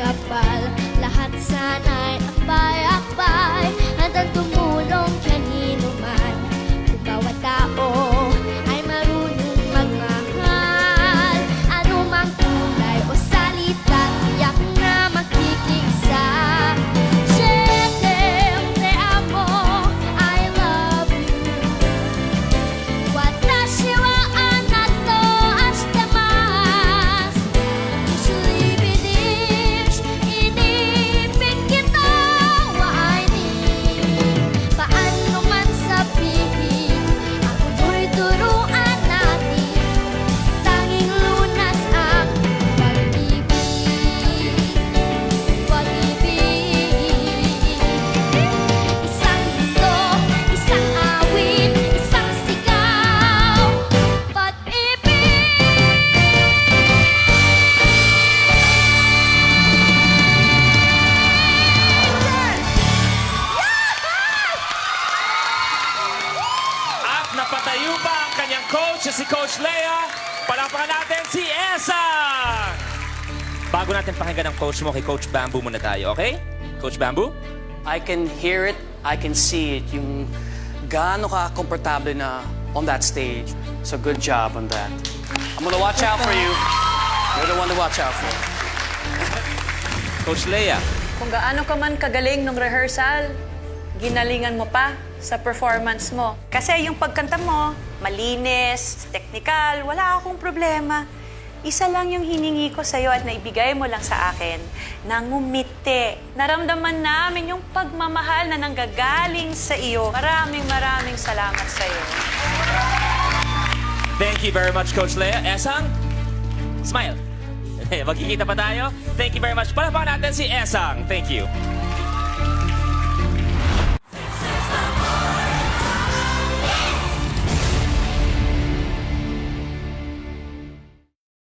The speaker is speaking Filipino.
kapal. Lahat sana'y akbay-akbay, handang tumulong kanino man. Kung bawat tao ay marunong magmahal, anumang kulay o salita, tiyak na magkikisa. Te amo, I love you. Watashi wa anato ashitemasu. Usually believes, inibig kita wa ay ni. Paano man sabihin, ako do'y turuan natin. Tanging lunas ang pag-ibig. Isang hito, isang awit, isang sigaw, pag-ibig. At napatayo pa ang kanyang coach, si Coach Lea. Palakpakan natin si Esang! Bago natin pakinggan ang coach mo, kay Coach Bamboo muna tayo, okay? Coach Bamboo? I can hear it, I can see it, yung gaano ka komportable na on that stage. So good job on that. I'm gonna watch out for you. You're the one to watch out for. Coach Lea. Kung gaano ka man kagaling nung rehearsal, ginalingan mo pa sa performance mo. Kasi yung pagkanta mo, malinis, technical, wala akong problema. Isa lang yung hiningi ko sa'yo at naibigay mo lang sa akin, nangumiti. Naramdaman namin yung pagmamahal na nanggagaling sa iyo. Maraming salamat sa'yo. Thank you very much, Coach Lea. Esang, smile. Magkikita pa tayo. Thank you very much. Palakpakan natin si Esang. Thank you.